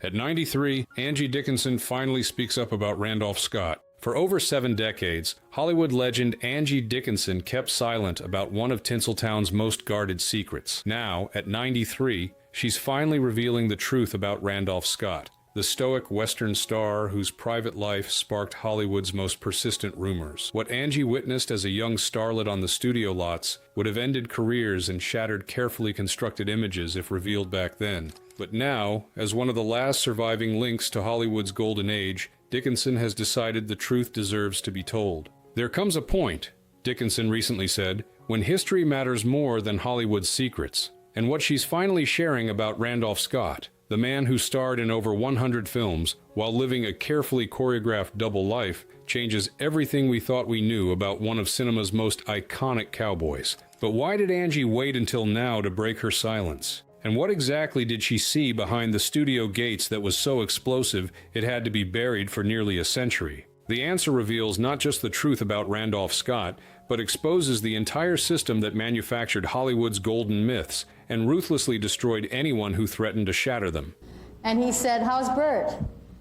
At 93, Angie Dickinson finally speaks up about Randolph Scott. For over 7 decades, Hollywood legend Angie Dickinson kept silent about one of Tinseltown's most guarded secrets. Now, at 93, she's finally revealing the truth about Randolph Scott, the stoic Western star whose private life sparked Hollywood's most persistent rumors. What Angie witnessed as a young starlet on the studio lots would have ended careers and shattered carefully constructed images if revealed back then. But now, as one of the last surviving links to Hollywood's golden age, Dickinson has decided the truth deserves to be told. There comes a point, Dickinson recently said, when history matters more than Hollywood's secrets. And what she's finally sharing about Randolph Scott, the man who starred in over 100 films while living a carefully choreographed double life, changes everything we thought we knew about one of cinema's most iconic cowboys. But why did Angie wait until now to break her silence? And what exactly did she see behind the studio gates that was so explosive it had to be buried for nearly a century? The answer reveals not just the truth about Randolph Scott, but exposes the entire system that manufactured Hollywood's golden myths and ruthlessly destroyed anyone who threatened to shatter them. And he said, "How's Bert?"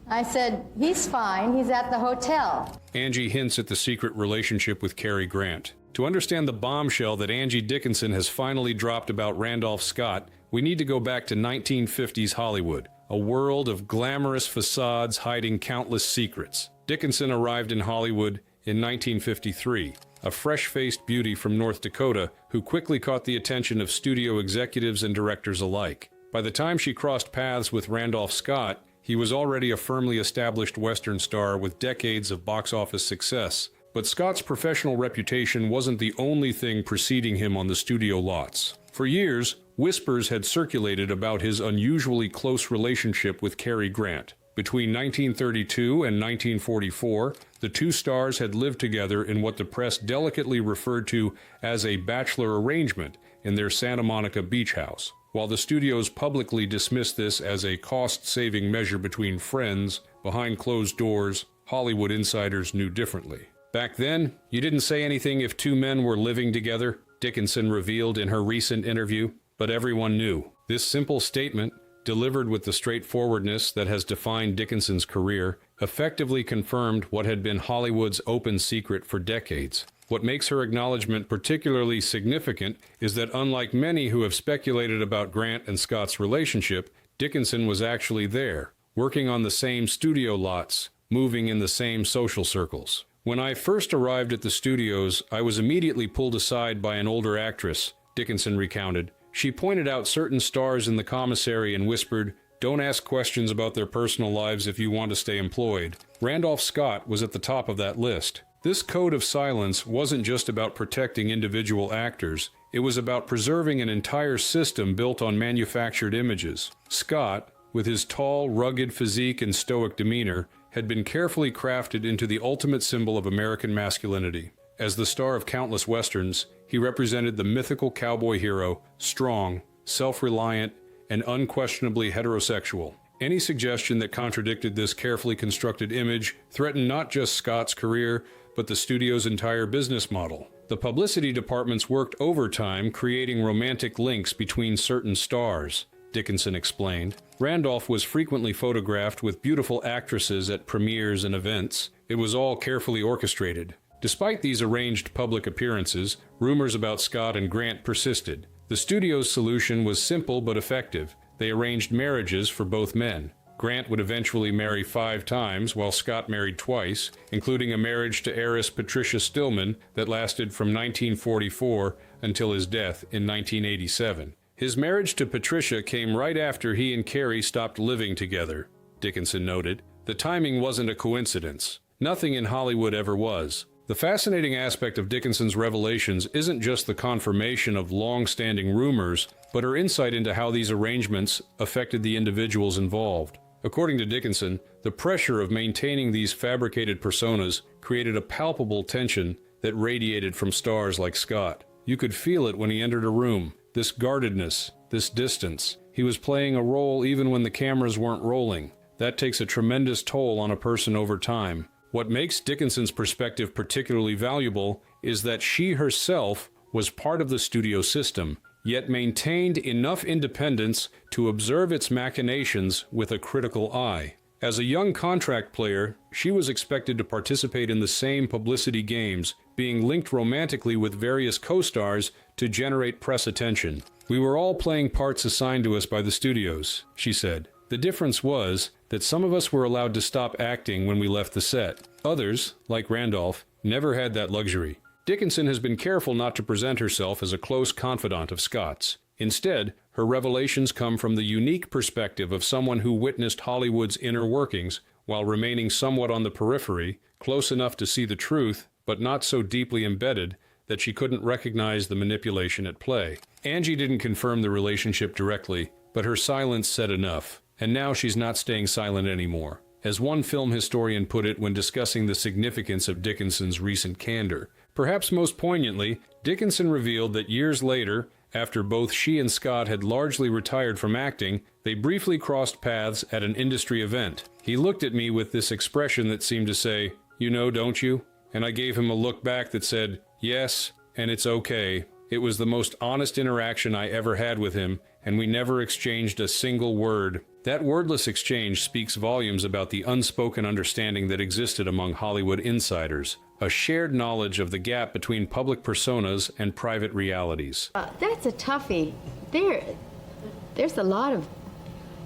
I said, "He's fine, he's at the hotel." Angie hints at the secret relationship with Cary Grant. To understand the bombshell that Angie Dickinson has finally dropped about Randolph Scott, we need to go back to 1950s Hollywood, a world of glamorous facades hiding countless secrets. Dickinson arrived in Hollywood in 1953, a fresh-faced beauty from North Dakota who quickly caught the attention of studio executives and directors alike. By the time she crossed paths with Randolph Scott, he was already a firmly established Western star with decades of box office success. But Scott's professional reputation wasn't the only thing preceding him on the studio lots. For years, whispers had circulated about his unusually close relationship with Cary Grant. Between 1932 and 1944, the two stars had lived together in what the press delicately referred to as a bachelor arrangement in their Santa Monica beach house. While the studios publicly dismissed this as a cost-saving measure between friends, behind closed doors, Hollywood insiders knew differently. Back then, you didn't say anything if two men were living together, Dickinson revealed in her recent interview, but everyone knew. This simple statement, delivered with the straightforwardness that has defined Dickinson's career, effectively confirmed what had been Hollywood's open secret for decades. What makes her acknowledgement particularly significant is that unlike many who have speculated about Grant and Scott's relationship, Dickinson was actually there, working on the same studio lots, moving in the same social circles. When I first arrived at the studios, I was immediately pulled aside by an older actress, Dickinson recounted. She pointed out certain stars in the commissary and whispered, "Don't ask questions about their personal lives if you want to stay employed." Randolph Scott was at the top of that list. This code of silence wasn't just about protecting individual actors. It was about preserving an entire system built on manufactured images. Scott, with his tall, rugged physique and stoic demeanor, had been carefully crafted into the ultimate symbol of American masculinity. As the star of countless westerns, he represented the mythical cowboy hero, strong, self-reliant, and unquestionably heterosexual. Any suggestion that contradicted this carefully constructed image threatened not just Scott's career, but the studio's entire business model. The publicity departments worked overtime creating romantic links between certain stars, Dickinson explained. Randolph was frequently photographed with beautiful actresses at premieres and events. It was all carefully orchestrated. Despite these arranged public appearances, rumors about Scott and Grant persisted. The studio's solution was simple but effective. They arranged marriages for both men. Grant would eventually marry 5 times, while Scott married twice, including a marriage to heiress Patricia Stillman that lasted from 1944 until his death in 1987. His marriage to Patricia came right after he and Cary stopped living together, Dickinson noted. The timing wasn't a coincidence. Nothing in Hollywood ever was. The fascinating aspect of Dickinson's revelations isn't just the confirmation of long-standing rumors, but her insight into how these arrangements affected the individuals involved. According to Dickinson, the pressure of maintaining these fabricated personas created a palpable tension that radiated from stars like Scott. You could feel it when he entered a room. This guardedness, this distance. He was playing a role even when the cameras weren't rolling. That takes a tremendous toll on a person over time. What makes Dickinson's perspective particularly valuable is that she herself was part of the studio system, yet maintained enough independence to observe its machinations with a critical eye. As a young contract player, she was expected to participate in the same publicity games, being linked romantically with various co-stars to generate press attention. "We were all playing parts assigned to us by the studios," she said. "The difference was that some of us were allowed to stop acting when we left the set. Others, like Randolph, never had that luxury." Dickinson has been careful not to present herself as a close confidant of Scott's. Instead, her revelations come from the unique perspective of someone who witnessed Hollywood's inner workings while remaining somewhat on the periphery, close enough to see the truth, but not so deeply embedded that she couldn't recognize the manipulation at play. Angie didn't confirm the relationship directly, but her silence said enough. And now she's not staying silent anymore. As one film historian put it when discussing the significance of Dickinson's recent candor, perhaps most poignantly, Dickinson revealed that years later, after both she and Scott had largely retired from acting, they briefly crossed paths at an industry event. "He looked at me with this expression that seemed to say, 'You know, don't you?' And I gave him a look back that said, 'Yes, and it's okay.' It was the most honest interaction I ever had with him, and we never exchanged a single word." That wordless exchange speaks volumes about the unspoken understanding that existed among Hollywood insiders, a shared knowledge of the gap between public personas and private realities. That's a toughie. There's a lot of...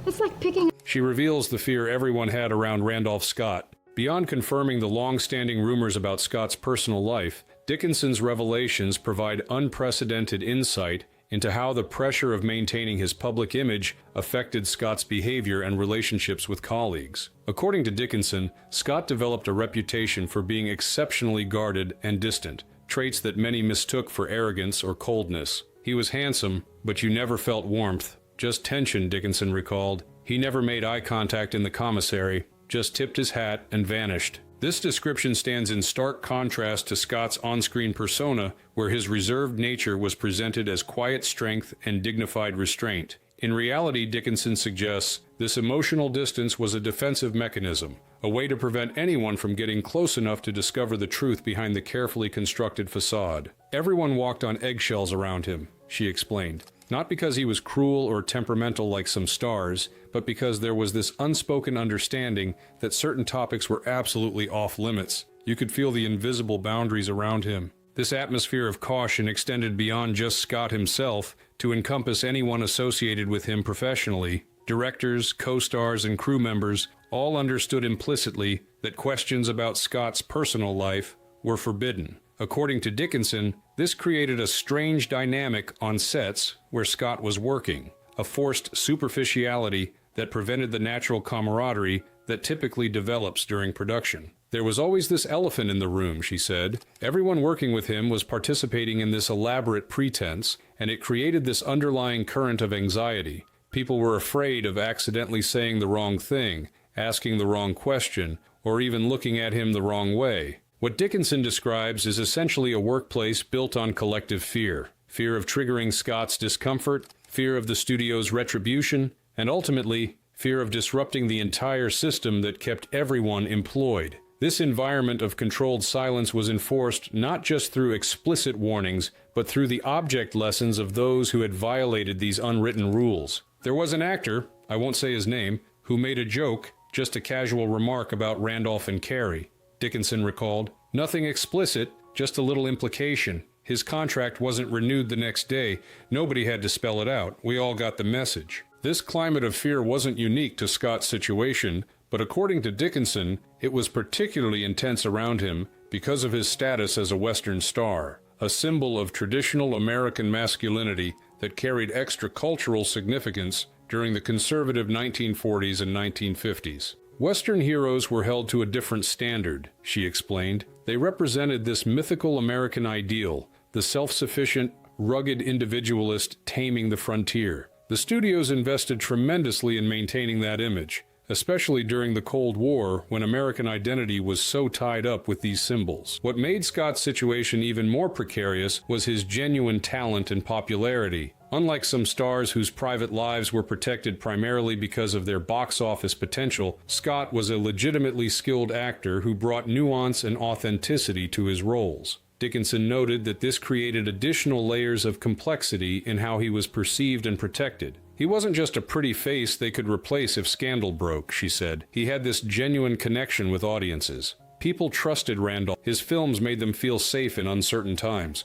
It's like picking... She reveals the fear everyone had around Randolph Scott. Beyond confirming the long-standing rumors about Scott's personal life, Dickinson's revelations provide unprecedented insight into how the pressure of maintaining his public image affected Scott's behavior and relationships with colleagues. According to Dickinson, Scott developed a reputation for being exceptionally guarded and distant, traits that many mistook for arrogance or coldness. "He was handsome, but you never felt warmth. Just tension," Dickinson recalled. "He never made eye contact in the commissary, just tipped his hat and vanished." This description stands in stark contrast to Scott's on-screen persona, where his reserved nature was presented as quiet strength and dignified restraint. In reality, Dickinson suggests, this emotional distance was a defensive mechanism, a way to prevent anyone from getting close enough to discover the truth behind the carefully constructed facade. "Everyone walked on eggshells around him," she explained. "Not because he was cruel or temperamental like some stars, but because there was this unspoken understanding that certain topics were absolutely off-limits. You could feel the invisible boundaries around him. This atmosphere of caution extended beyond just Scott himself to encompass anyone associated with him professionally. Directors, co-stars, and crew members all understood implicitly that questions about Scott's personal life were forbidden." According to Dickinson, this created a strange dynamic on sets where Scott was working, a forced superficiality that prevented the natural camaraderie that typically develops during production. "There was always this elephant in the room," she said. "Everyone working with him was participating in this elaborate pretense, and it created this underlying current of anxiety. People were afraid of accidentally saying the wrong thing, asking the wrong question, or even looking at him the wrong way." What Dickinson describes is essentially a workplace built on collective fear. Fear of triggering Scott's discomfort, fear of the studio's retribution, and ultimately, fear of disrupting the entire system that kept everyone employed. This environment of controlled silence was enforced not just through explicit warnings, but through the object lessons of those who had violated these unwritten rules. "There was an actor, I won't say his name, who made a joke, just a casual remark about Randolph and Carey," Dickinson recalled. "Nothing explicit, just a little implication. His contract wasn't renewed the next day. Nobody had to spell it out. We all got the message." This climate of fear wasn't unique to Scott's situation, but according to Dickinson, it was particularly intense around him because of his status as a Western star, a symbol of traditional American masculinity that carried extra cultural significance during the conservative 1940s and 1950s. "Western heroes were held to a different standard," she explained. "They represented this mythical American ideal, the self-sufficient, rugged individualist taming the frontier. The studios invested tremendously in maintaining that image, especially during the Cold War when American identity was so tied up with these symbols. What made Scott's situation even more precarious was his genuine talent and popularity. Unlike some stars whose private lives were protected primarily because of their box office potential, Scott was a legitimately skilled actor who brought nuance and authenticity to his roles. Dickinson noted that this created additional layers of complexity in how he was perceived and protected. He wasn't just a pretty face they could replace if scandal broke, she said. He had this genuine connection with audiences. People trusted Randolph. His films made them feel safe in uncertain times.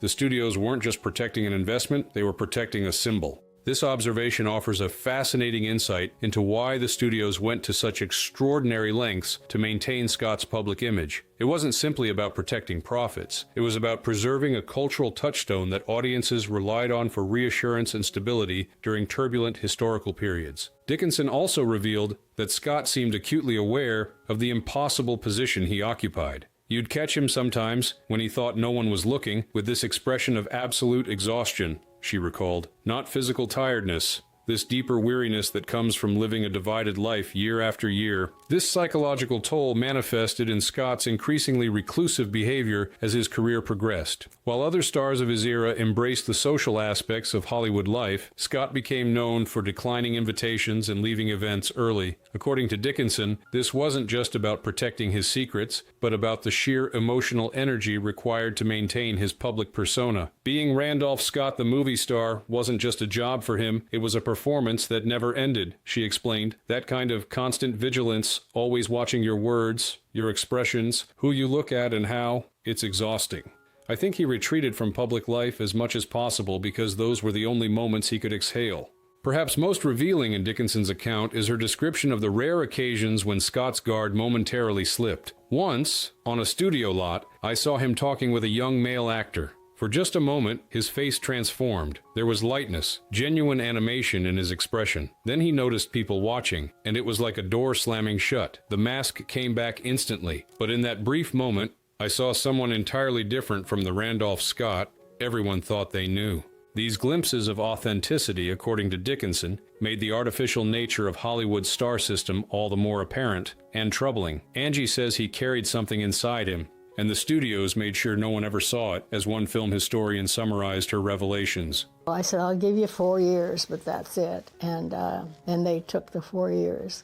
The studios weren't just protecting an investment, they were protecting a symbol. This observation offers a fascinating insight into why the studios went to such extraordinary lengths to maintain Scott's public image. It wasn't simply about protecting profits. It was about preserving a cultural touchstone that audiences relied on for reassurance and stability during turbulent historical periods. Dickinson also revealed that Scott seemed acutely aware of the impossible position he occupied. You'd catch him sometimes, when he thought no one was looking, with this expression of absolute exhaustion, she recalled. Not physical tiredness, this deeper weariness that comes from living a divided life year after year. This psychological toll manifested in Scott's increasingly reclusive behavior as his career progressed. While other stars of his era embraced the social aspects of Hollywood life, Scott became known for declining invitations and leaving events early. According to Dickinson, this wasn't just about protecting his secrets, but about the sheer emotional energy required to maintain his public persona. Being Randolph Scott the movie star wasn't just a job for him, it was a performance that never ended, she explained. That kind of constant vigilance, always watching your words, your expressions, who you look at and how, it's exhausting. I think he retreated from public life as much as possible because those were the only moments he could exhale. Perhaps most revealing in Dickinson's account is her description of the rare occasions when Scott's guard momentarily slipped. Once, on a studio lot, I saw him talking with a young male actor. For just a moment, his face transformed. There was lightness, genuine animation in his expression. Then he noticed people watching, and it was like a door slamming shut. The mask came back instantly, but in that brief moment, I saw someone entirely different from the Randolph Scott everyone thought they knew. These glimpses of authenticity, according to Dickinson, made the artificial nature of Hollywood's star system all the more apparent and troubling. Angie says he carried something inside him, and the studios made sure no one ever saw it, as one film historian summarized her revelations. I said, I'll give you 4 years, but that's it. And they took the 4 years.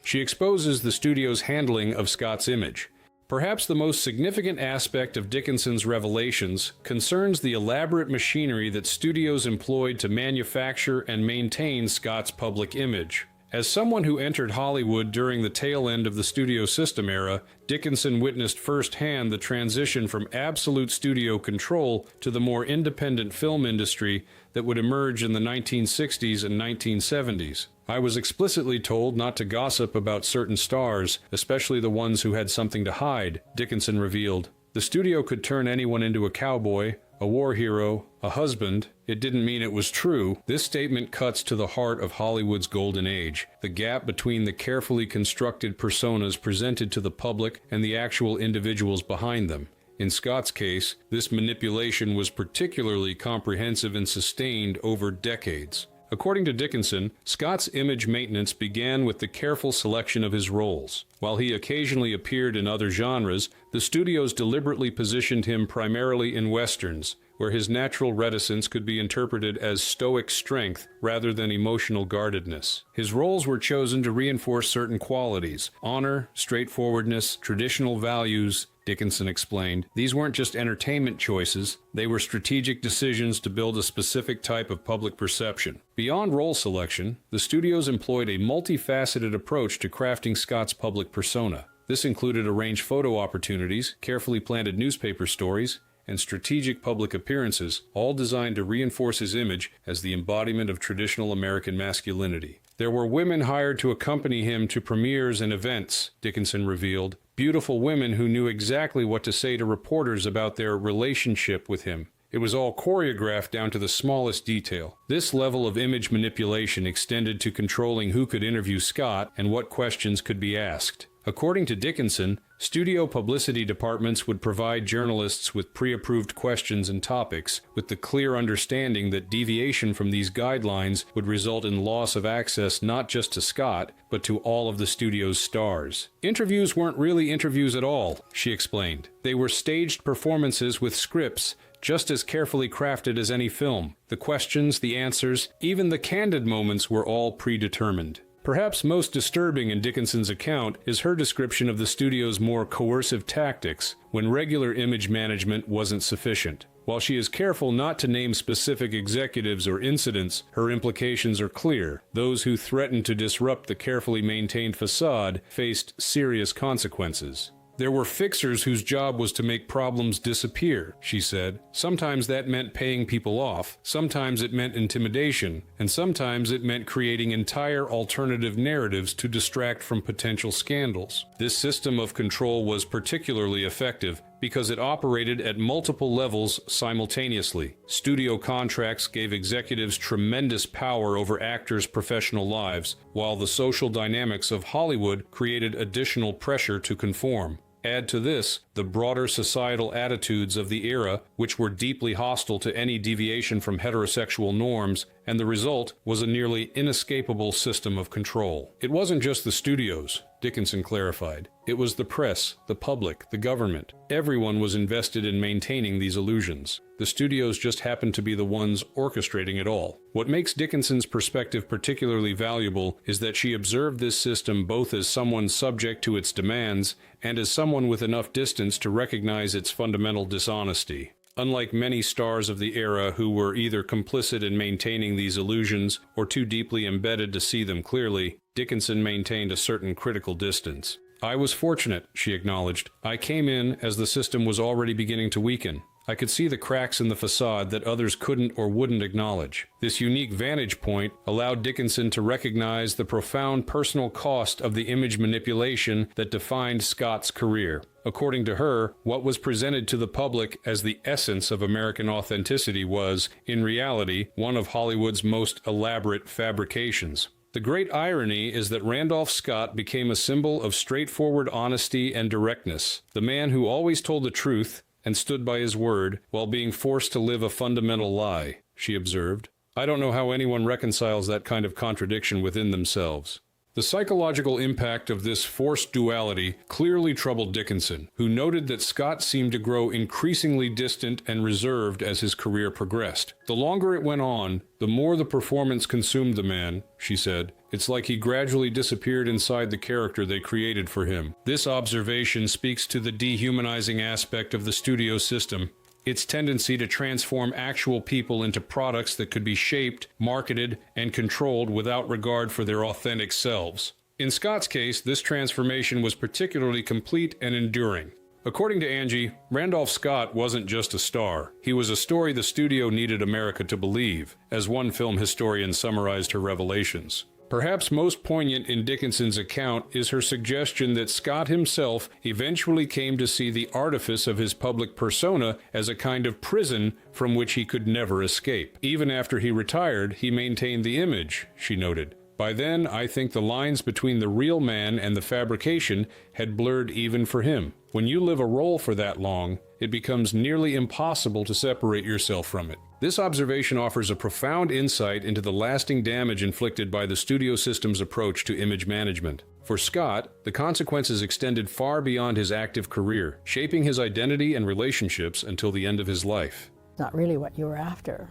She exposes the studio's handling of Scott's image. Perhaps the most significant aspect of Dickinson's revelations concerns the elaborate machinery that studios employed to manufacture and maintain Scott's public image. As someone who entered Hollywood during the tail end of the studio system era, Dickinson witnessed firsthand the transition from absolute studio control to the more independent film industry that would emerge in the 1960s and 1970s. I was explicitly told not to gossip about certain stars, especially the ones who had something to hide, Dickinson revealed. The studio could turn anyone into a cowboy, a war hero, a husband. It didn't mean it was true. This statement cuts to the heart of Hollywood's golden age, the gap between the carefully constructed personas presented to the public and the actual individuals behind them. In Scott's case, this manipulation was particularly comprehensive and sustained over decades. According to Dickinson, Scott's image maintenance began with the careful selection of his roles. While he occasionally appeared in other genres, the studios deliberately positioned him primarily in westerns, where his natural reticence could be interpreted as stoic strength rather than emotional guardedness. His roles were chosen to reinforce certain qualities: honor, straightforwardness, traditional values, Dickinson explained. These weren't just entertainment choices, they were strategic decisions to build a specific type of public perception. Beyond role selection, the studios employed a multifaceted approach to crafting Scott's public persona. This included arranged photo opportunities, carefully planted newspaper stories, and strategic public appearances, all designed to reinforce his image as the embodiment of traditional American masculinity. There were women hired to accompany him to premieres and events, Dickinson revealed. Beautiful women who knew exactly what to say to reporters about their relationship with him. It was all choreographed down to the smallest detail. This level of image manipulation extended to controlling who could interview Scott and what questions could be asked. According to Dickinson, studio publicity departments would provide journalists with pre-approved questions and topics, with the clear understanding that deviation from these guidelines would result in loss of access not just to Scott, but to all of the studio's stars. Interviews weren't really interviews at all, she explained. They were staged performances with scripts, just as carefully crafted as any film. The questions, the answers, even the candid moments were all predetermined. Perhaps most disturbing in Dickinson's account is her description of the studio's more coercive tactics when regular image management wasn't sufficient. While she is careful not to name specific executives or incidents, her implications are clear. Those who threatened to disrupt the carefully maintained facade faced serious consequences. There were fixers whose job was to make problems disappear, she said. Sometimes that meant paying people off, sometimes it meant intimidation, and sometimes it meant creating entire alternative narratives to distract from potential scandals. This system of control was particularly effective because it operated at multiple levels simultaneously. Studio contracts gave executives tremendous power over actors' professional lives, while the social dynamics of Hollywood created additional pressure to conform. Add to this the broader societal attitudes of the era, which were deeply hostile to any deviation from heterosexual norms, and the result was a nearly inescapable system of control. It wasn't just the studios, Dickinson clarified. It was the press, the public, the government. Everyone was invested in maintaining these illusions. The studios just happened to be the ones orchestrating it all. What makes Dickinson's perspective particularly valuable is that she observed this system both as someone subject to its demands and as someone with enough distance to recognize its fundamental dishonesty. Unlike many stars of the era who were either complicit in maintaining these illusions or too deeply embedded to see them clearly, Dickinson maintained a certain critical distance. I was fortunate, she acknowledged. I came in as the system was already beginning to weaken. I could see the cracks in the facade that others couldn't or wouldn't acknowledge. This unique vantage point allowed Dickinson to recognize the profound personal cost of the image manipulation that defined Scott's career. According to her, what was presented to the public as the essence of American authenticity was, in reality, one of Hollywood's most elaborate fabrications. The great irony is that Randolph Scott became a symbol of straightforward honesty and directness, the man who always told the truth and stood by his word while being forced to live a fundamental lie, she observed. I don't know how anyone reconciles that kind of contradiction within themselves. The psychological impact of this forced duality clearly troubled Dickinson, who noted that Scott seemed to grow increasingly distant and reserved as his career progressed. The longer it went on, the more the performance consumed the man, she said. It's like he gradually disappeared inside the character they created for him. This observation speaks to the dehumanizing aspect of the studio system, its tendency to transform actual people into products that could be shaped, marketed, and controlled without regard for their authentic selves. In Scott's case, this transformation was particularly complete and enduring. According to Angie, Randolph Scott wasn't just a star. He was a story the studio needed America to believe, as one film historian summarized her revelations. Perhaps most poignant in Dickinson's account is her suggestion that Scott himself eventually came to see the artifice of his public persona as a kind of prison from which he could never escape. Even after he retired, he maintained the image, she noted. By then, I think the lines between the real man and the fabrication had blurred even for him. When you live a role for that long, it becomes nearly impossible to separate yourself from it. This observation offers a profound insight into the lasting damage inflicted by the studio system's approach to image management. For Scott, the consequences extended far beyond his active career, shaping his identity and relationships until the end of his life. Not really what you were after.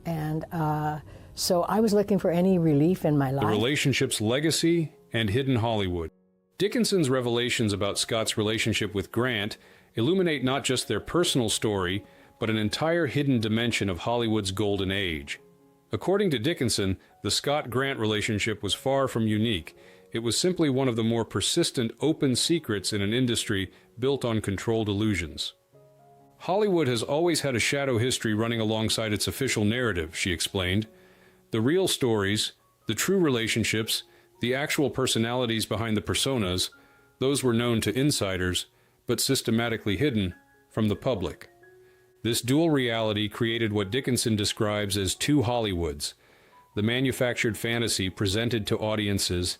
And so I was looking for any relief in my life. The relationship's legacy and hidden Hollywood. Dickinson's revelations about Scott's relationship with Grant illuminate not just their personal story, but an entire hidden dimension of Hollywood's golden age. According to Dickinson, the Scott-Grant relationship was far from unique. It was simply one of the more persistent open secrets in an industry built on controlled illusions. Hollywood has always had a shadow history running alongside its official narrative, she explained. The real stories, the true relationships, the actual personalities behind the personas, those were known to insiders, but systematically hidden from the public. This dual reality created what Dickinson describes as two Hollywoods, the manufactured fantasy presented to audiences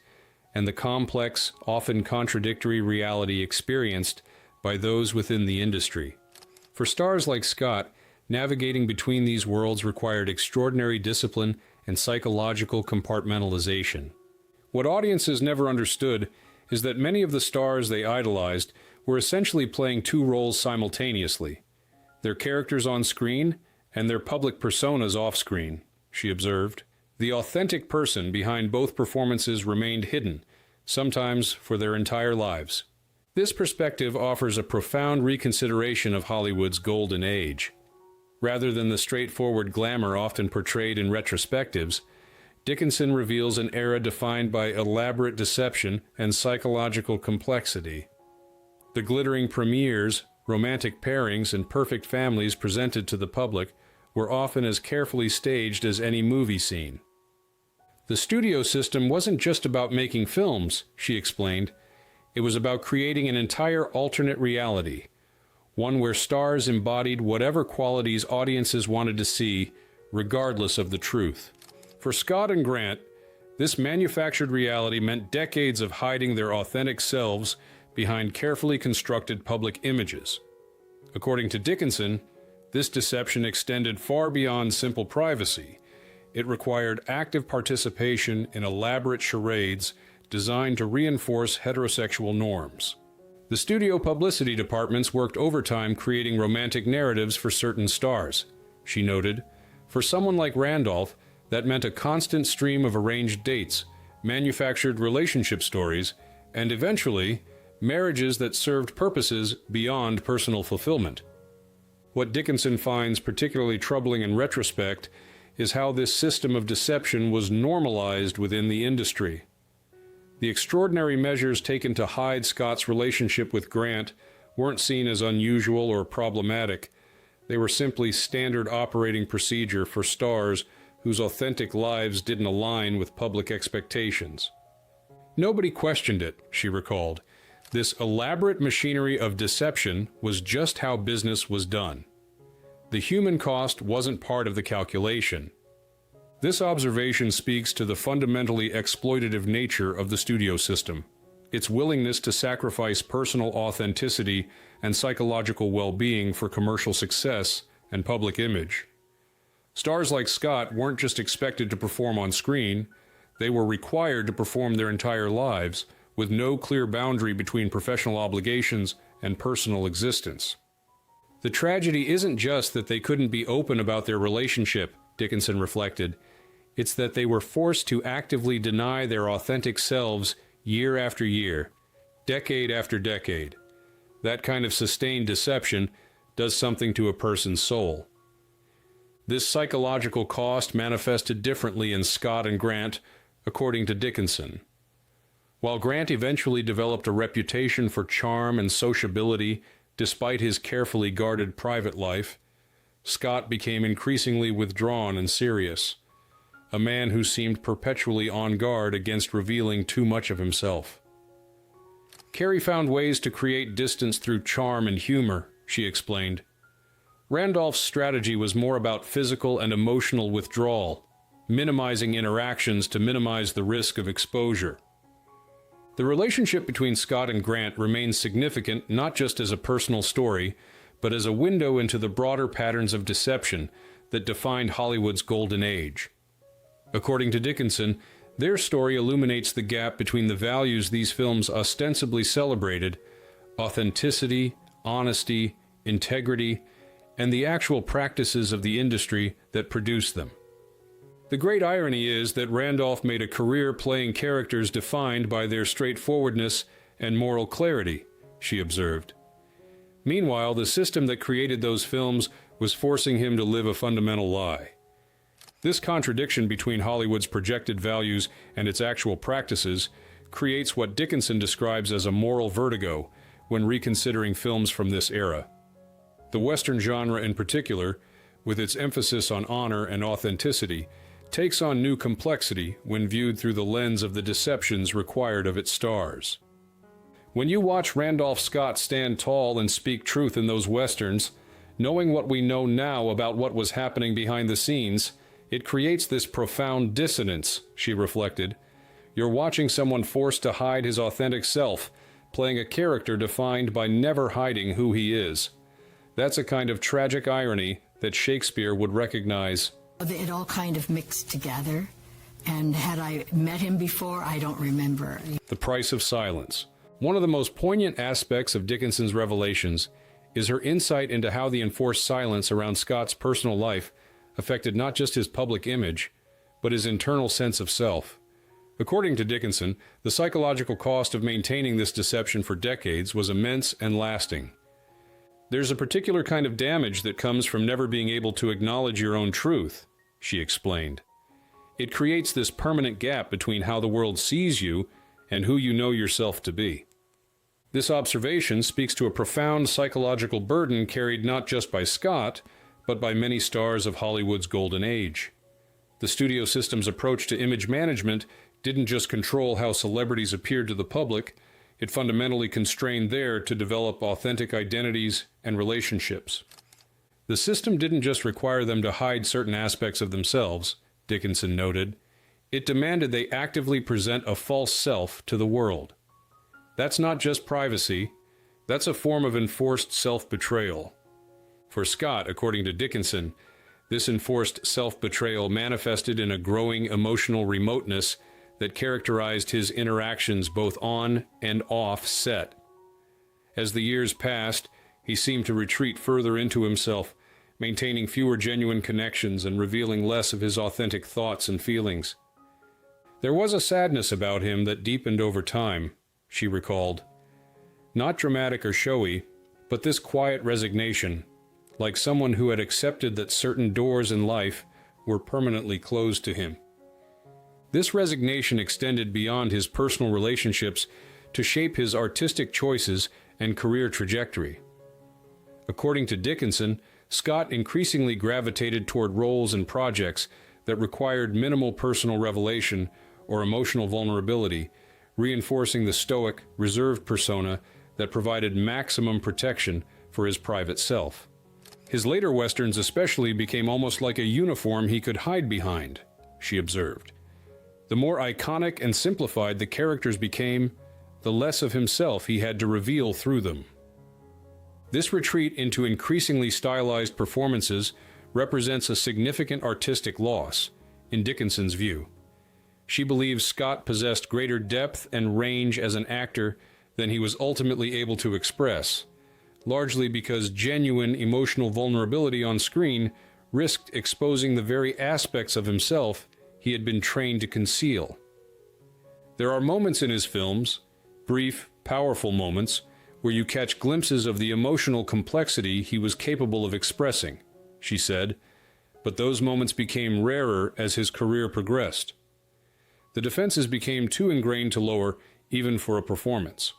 and the complex, often contradictory reality experienced by those within the industry. For stars like Scott, navigating between these worlds required extraordinary discipline and psychological compartmentalization. What audiences never understood is that many of the stars they idolized were essentially playing two roles simultaneously, their characters on screen and their public personas off screen, she observed. The authentic person behind both performances remained hidden, sometimes for their entire lives. This perspective offers a profound reconsideration of Hollywood's golden age. Rather than the straightforward glamour often portrayed in retrospectives, Dickinson reveals an era defined by elaborate deception and psychological complexity. The glittering premieres, romantic pairings, and perfect families presented to the public were often as carefully staged as any movie scene. The studio system wasn't just about making films, she explained. It was about creating an entire alternate reality, one where stars embodied whatever qualities audiences wanted to see, regardless of the truth. For Scott and Grant, this manufactured reality meant decades of hiding their authentic selves behind carefully constructed public images. According to Dickinson, this deception extended far beyond simple privacy. It required active participation in elaborate charades designed to reinforce heterosexual norms. The studio publicity departments worked overtime creating romantic narratives for certain stars. She noted, for someone like Randolph, that meant a constant stream of arranged dates, manufactured relationship stories, and eventually, marriages that served purposes beyond personal fulfillment. What Dickinson finds particularly troubling in retrospect is how this system of deception was normalized within the industry. The extraordinary measures taken to hide Scott's relationship with Grant weren't seen as unusual or problematic. They were simply standard operating procedure for stars whose authentic lives didn't align with public expectations. Nobody questioned it, she recalled. This elaborate machinery of deception was just how business was done. The human cost wasn't part of the calculation. This observation speaks to the fundamentally exploitative nature of the studio system, its willingness to sacrifice personal authenticity and psychological well-being for commercial success and public image. Stars like Scott weren't just expected to perform on screen, they were required to perform their entire lives, with no clear boundary between professional obligations and personal existence. The tragedy isn't just that they couldn't be open about their relationship, Dickinson reflected. It's that they were forced to actively deny their authentic selves year after year, decade after decade. That kind of sustained deception does something to a person's soul. This psychological cost manifested differently in Scott and Grant, according to Dickinson. While Grant eventually developed a reputation for charm and sociability despite his carefully guarded private life, Scott became increasingly withdrawn and serious, a man who seemed perpetually on guard against revealing too much of himself. Carey found ways to create distance through charm and humor, she explained. Randolph's strategy was more about physical and emotional withdrawal, minimizing interactions to minimize the risk of exposure. The relationship between Scott and Grant remains significant not just as a personal story, but as a window into the broader patterns of deception that defined Hollywood's golden age. According to Dickinson, their story illuminates the gap between the values these films ostensibly celebrated, authenticity, honesty, integrity, and the actual practices of the industry that produced them. The great irony is that Randolph made a career playing characters defined by their straightforwardness and moral clarity, she observed. Meanwhile, the system that created those films was forcing him to live a fundamental lie. This contradiction between Hollywood's projected values and its actual practices creates what Dickinson describes as a moral vertigo when reconsidering films from this era. The Western genre in particular, with its emphasis on honor and authenticity, takes on new complexity when viewed through the lens of the deceptions required of its stars. When you watch Randolph Scott stand tall and speak truth in those Westerns, knowing what we know now about what was happening behind the scenes, it creates this profound dissonance, she reflected. You're watching someone forced to hide his authentic self, playing a character defined by never hiding who he is. That's a kind of tragic irony that Shakespeare would recognize. It all kind of mixed together, and had I met him before, I don't remember. The Price of Silence. One of the most poignant aspects of Dickinson's revelations is her insight into how the enforced silence around Scott's personal life affected not just his public image, but his internal sense of self. According to Dickinson, the psychological cost of maintaining this deception for decades was immense and lasting. There's a particular kind of damage that comes from never being able to acknowledge your own truth, she explained. It creates this permanent gap between how the world sees you and who you know yourself to be. This observation speaks to a profound psychological burden carried not just by Scott, but by many stars of Hollywood's golden age. The studio system's approach to image management didn't just control how celebrities appeared to the public, it fundamentally constrained theirs to develop authentic identities and relationships. The system didn't just require them to hide certain aspects of themselves, Dickinson noted. It demanded they actively present a false self to the world. That's not just privacy, that's a form of enforced self-betrayal. For Scott, according to Dickinson, this enforced self-betrayal manifested in a growing emotional remoteness that characterized his interactions both on and off set. As the years passed, he seemed to retreat further into himself, maintaining fewer genuine connections and revealing less of his authentic thoughts and feelings. There was a sadness about him that deepened over time, she recalled. Not dramatic or showy, but this quiet resignation, like someone who had accepted that certain doors in life were permanently closed to him. This resignation extended beyond his personal relationships to shape his artistic choices and career trajectory. According to Dickinson, Scott increasingly gravitated toward roles and projects that required minimal personal revelation or emotional vulnerability, reinforcing the stoic, reserved persona that provided maximum protection for his private self. His later westerns especially became almost like a uniform he could hide behind, she observed. The more iconic and simplified the characters became, the less of himself he had to reveal through them. This retreat into increasingly stylized performances represents a significant artistic loss, in Dickinson's view. She believes Scott possessed greater depth and range as an actor than he was ultimately able to express, largely because genuine emotional vulnerability on screen risked exposing the very aspects of himself he had been trained to conceal. There are moments in his films, brief, powerful moments, where you catch glimpses of the emotional complexity he was capable of expressing, she said, but those moments became rarer as his career progressed. The defenses became too ingrained to lower even for a performance.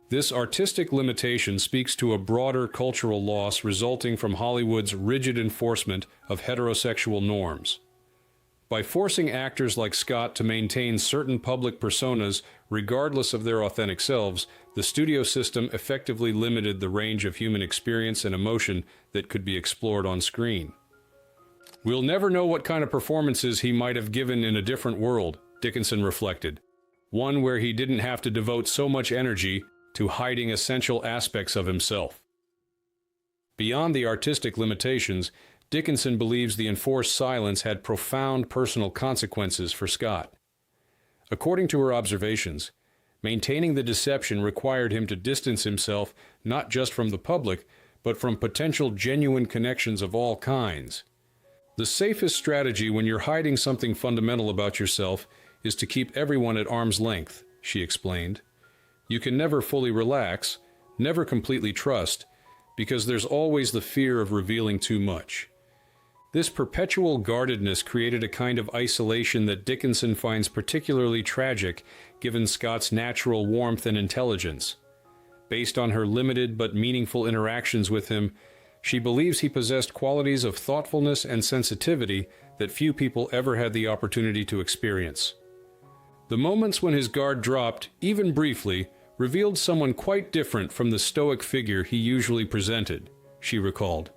This artistic limitation speaks to a broader cultural loss resulting from Hollywood's rigid enforcement of heterosexual norms. By forcing actors like Scott to maintain certain public personas regardless of their authentic selves, the studio system effectively limited the range of human experience and emotion that could be explored on screen. We'll never know what kind of performances he might have given in a different world, Dickinson reflected, one where he didn't have to devote so much energy to hiding essential aspects of himself. Beyond the artistic limitations, Dickinson believes the enforced silence had profound personal consequences for Scott. According to her observations, maintaining the deception required him to distance himself not just from the public, but from potential genuine connections of all kinds. The safest strategy when you're hiding something fundamental about yourself is to keep everyone at arm's length, she explained. You can never fully relax, never completely trust, because there's always the fear of revealing too much. This perpetual guardedness created a kind of isolation that Dickinson finds particularly tragic given Scott's natural warmth and intelligence. Based on her limited but meaningful interactions with him, she believes he possessed qualities of thoughtfulness and sensitivity that few people ever had the opportunity to experience. The moments when his guard dropped, even briefly, revealed someone quite different from the stoic figure he usually presented, she recalled.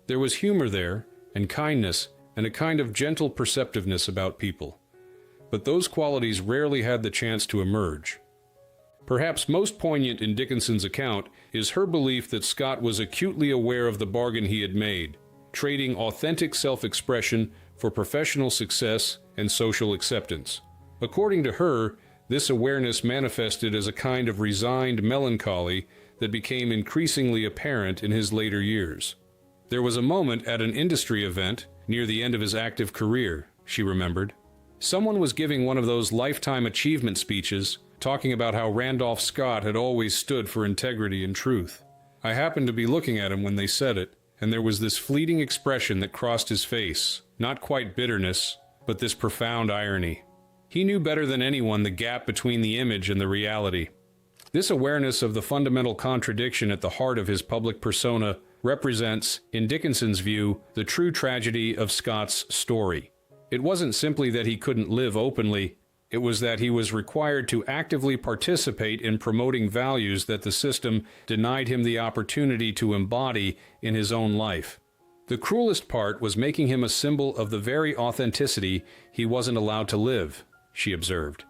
There was humor there, and kindness, and a kind of gentle perceptiveness about people. But those qualities rarely had the chance to emerge. Perhaps most poignant in Dickinson's account is her belief that Scott was acutely aware of the bargain he had made, trading authentic self-expression for professional success and social acceptance. According to her, this awareness manifested as a kind of resigned melancholy that became increasingly apparent in his later years. There was a moment at an industry event near the end of his active career, she remembered. Someone was giving one of those lifetime achievement speeches, talking about how Randolph Scott had always stood for integrity and truth. I happened to be looking at him when they said it, and there was this fleeting expression that crossed his face, not quite bitterness, but this profound irony. He knew better than anyone the gap between the image and the reality. This awareness of the fundamental contradiction at the heart of his public persona represents, in Dickinson's view, the true tragedy of Scott's story. It wasn't simply that he couldn't live openly, it was that he was required to actively participate in promoting values that the system denied him the opportunity to embody in his own life. The cruelest part was making him a symbol of the very authenticity he wasn't allowed to live, she observed.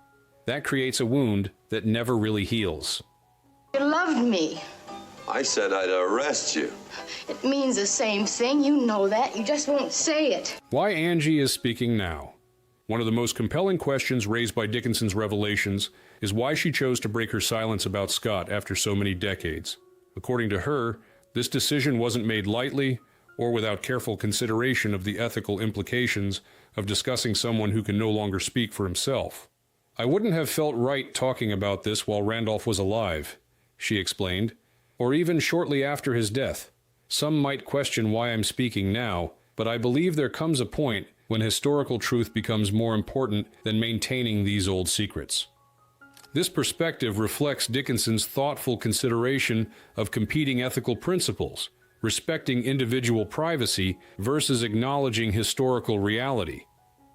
That creates a wound that never really heals. You loved me. I said I'd arrest you. It means the same thing. You know that. You just won't say it. Why Angie is speaking now. One of the most compelling questions raised by Dickinson's revelations is why she chose to break her silence about Scott after so many decades. According to her, this decision wasn't made lightly or without careful consideration of the ethical implications of discussing someone who can no longer speak for himself. I wouldn't have felt right talking about this while Randolph was alive, she explained, or even shortly after his death. Some might question why I'm speaking now, but I believe there comes a point when historical truth becomes more important than maintaining these old secrets. This perspective reflects Dickinson's thoughtful consideration of competing ethical principles, respecting individual privacy versus acknowledging historical reality.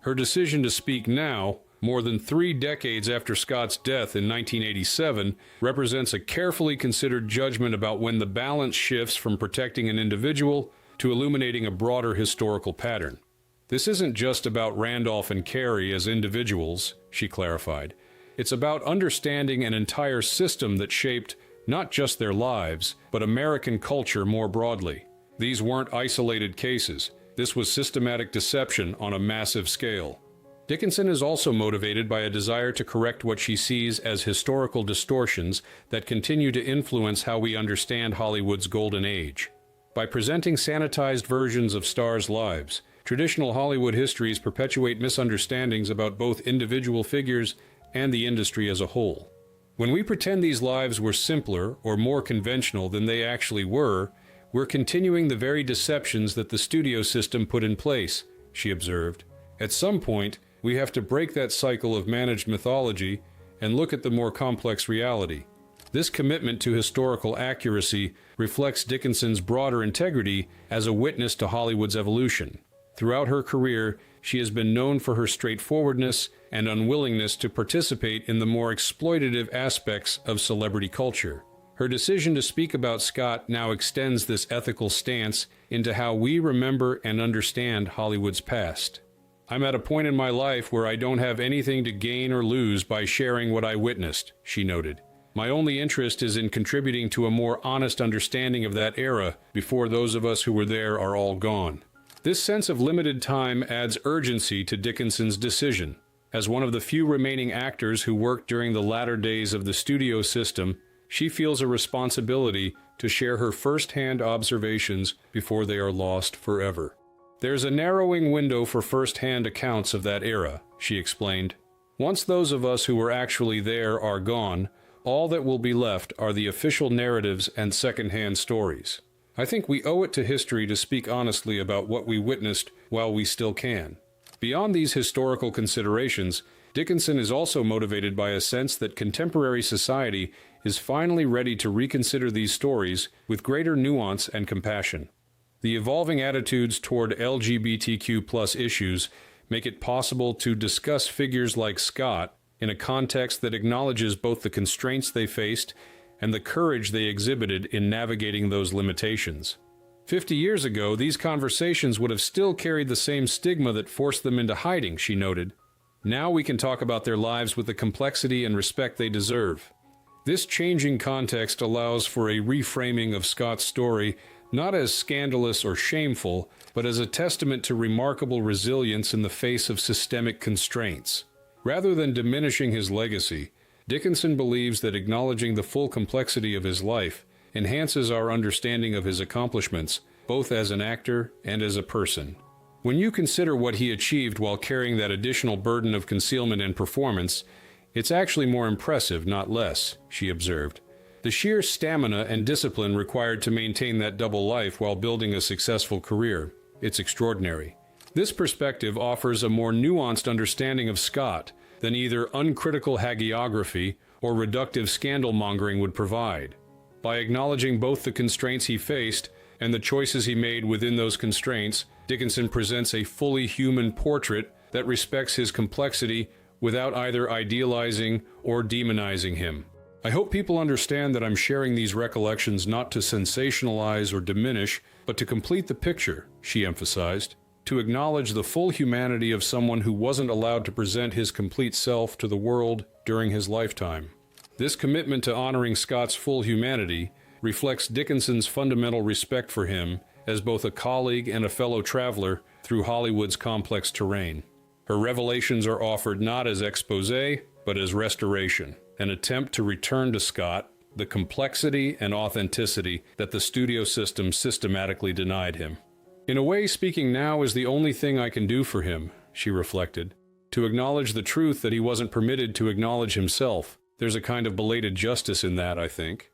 Her decision to speak now, more than 3 decades after Scott's death in 1987, represents a carefully considered judgment about when the balance shifts from protecting an individual to illuminating a broader historical pattern. This isn't just about Randolph and Carrie as individuals, she clarified. It's about understanding an entire system that shaped not just their lives, but American culture more broadly. These weren't isolated cases. This was systematic deception on a massive scale. Dickinson is also motivated by a desire to correct what she sees as historical distortions that continue to influence how we understand Hollywood's golden age. By presenting sanitized versions of stars' lives, traditional Hollywood histories perpetuate misunderstandings about both individual figures and the industry as a whole. When we pretend these lives were simpler or more conventional than they actually were, we're continuing the very deceptions that the studio system put in place, she observed. At some point, we have to break that cycle of managed mythology and look at the more complex reality. This commitment to historical accuracy reflects Dickinson's broader integrity as a witness to Hollywood's evolution. Throughout her career, she has been known for her straightforwardness and unwillingness to participate in the more exploitative aspects of celebrity culture. Her decision to speak about Scott now extends this ethical stance into how we remember and understand Hollywood's past. I'm at a point in my life where I don't have anything to gain or lose by sharing what I witnessed, she noted. My only interest is in contributing to a more honest understanding of that era before those of us who were there are all gone. This sense of limited time adds urgency to Dickinson's decision. As one of the few remaining actors who worked during the latter days of the studio system, she feels a responsibility to share her first-hand observations before they are lost forever. There's a narrowing window for first-hand accounts of that era, she explained. Once those of us who were actually there are gone, all that will be left are the official narratives and second-hand stories. I think we owe it to history to speak honestly about what we witnessed while we still can. Beyond these historical considerations, Dickinson is also motivated by a sense that contemporary society is finally ready to reconsider these stories with greater nuance and compassion. The evolving attitudes toward LGBTQ+ issues make it possible to discuss figures like Scott in a context that acknowledges both the constraints they faced and the courage they exhibited in navigating those limitations. 50 years ago, these conversations would have still carried the same stigma that forced them into hiding, she noted. Now we can talk about their lives with the complexity and respect they deserve. This changing context allows for a reframing of Scott's story, not as scandalous or shameful, but as a testament to remarkable resilience in the face of systemic constraints. Rather than diminishing his legacy, Dickinson believes that acknowledging the full complexity of his life enhances our understanding of his accomplishments, both as an actor and as a person. When you consider what he achieved while carrying that additional burden of concealment and performance, it's actually more impressive, not less, she observed. The sheer stamina and discipline required to maintain that double life while building a successful career, it's extraordinary. This perspective offers a more nuanced understanding of Scott than either uncritical hagiography or reductive scandal-mongering would provide. By acknowledging both the constraints he faced and the choices he made within those constraints, Dickinson presents a fully human portrait that respects his complexity without either idealizing or demonizing him. I hope people understand that I'm sharing these recollections not to sensationalize or diminish, but to complete the picture, she emphasized, to acknowledge the full humanity of someone who wasn't allowed to present his complete self to the world during his lifetime. This commitment to honoring Scott's full humanity reflects Dickinson's fundamental respect for him as both a colleague and a fellow traveler through Hollywood's complex terrain. Her revelations are offered not as exposé, but as restoration, an attempt to return to Scott the complexity and authenticity that the studio system systematically denied him. In a way, speaking now is the only thing I can do for him, she reflected. To acknowledge the truth that he wasn't permitted to acknowledge himself. There's a kind of belated justice in that, I think.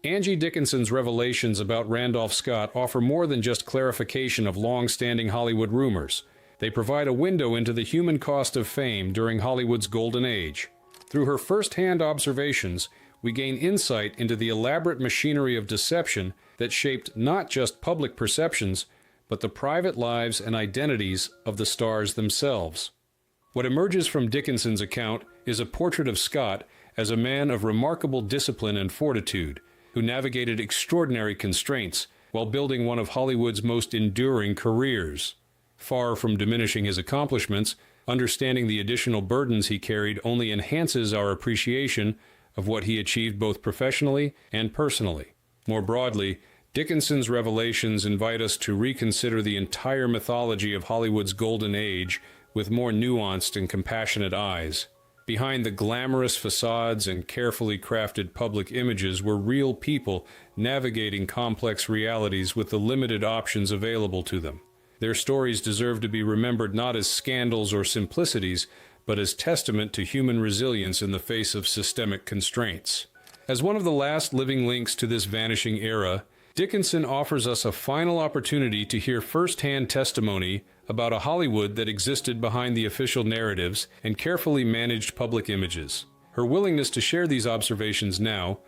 Angie Dickinson's revelations about Randolph Scott offer more than just clarification of long-standing Hollywood rumors. They provide a window into the human cost of fame during Hollywood's golden age. Through her first-hand observations, we gain insight into the elaborate machinery of deception that shaped not just public perceptions, but the private lives and identities of the stars themselves. What emerges from Dickinson's account is a portrait of Scott as a man of remarkable discipline and fortitude, who navigated extraordinary constraints while building one of Hollywood's most enduring careers. Far from diminishing his accomplishments, understanding the additional burdens he carried only enhances our appreciation of what he achieved both professionally and personally. More broadly, Dickinson's revelations invite us to reconsider the entire mythology of Hollywood's golden age with more nuanced and compassionate eyes. Behind the glamorous facades and carefully crafted public images were real people navigating complex realities with the limited options available to them. Their stories deserve to be remembered not as scandals or simplicities, but as testament to human resilience in the face of systemic constraints. As one of the last living links to this vanishing era, Dickinson offers us a final opportunity to hear first-hand testimony about a Hollywood that existed behind the official narratives and carefully managed public images. Her willingness to share these observations now,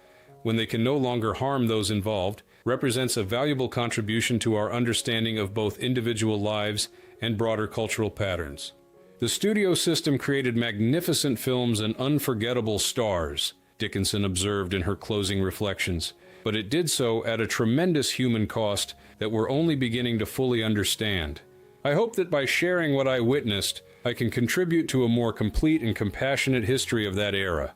when they can no longer harm those involved, represents a valuable contribution to our understanding of both individual lives and broader cultural patterns. The studio system created magnificent films and unforgettable stars, Dickinson observed in her closing reflections, but it did so at a tremendous human cost that we're only beginning to fully understand. I hope that by sharing what I witnessed, I can contribute to a more complete and compassionate history of that era.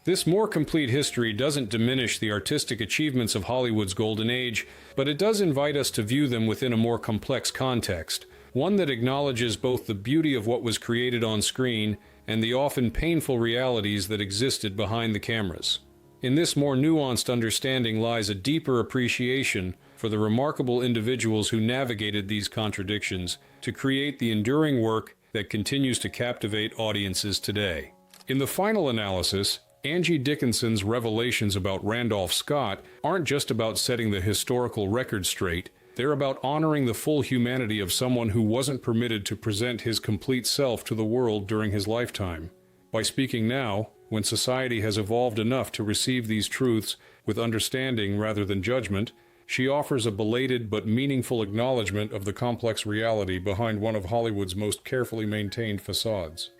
This more complete history doesn't diminish the artistic achievements of Hollywood's golden age, but it does invite us to view them within a more complex context, one that acknowledges both the beauty of what was created on screen and the often painful realities that existed behind the cameras. In this more nuanced understanding lies a deeper appreciation for the remarkable individuals who navigated these contradictions to create the enduring work that continues to captivate audiences today. In the final analysis, Angie Dickinson's revelations about Randolph Scott aren't just about setting the historical record straight, they're about honoring the full humanity of someone who wasn't permitted to present his complete self to the world during his lifetime. By speaking now, when society has evolved enough to receive these truths with understanding rather than judgment, she offers a belated but meaningful acknowledgement of the complex reality behind one of Hollywood's most carefully maintained facades.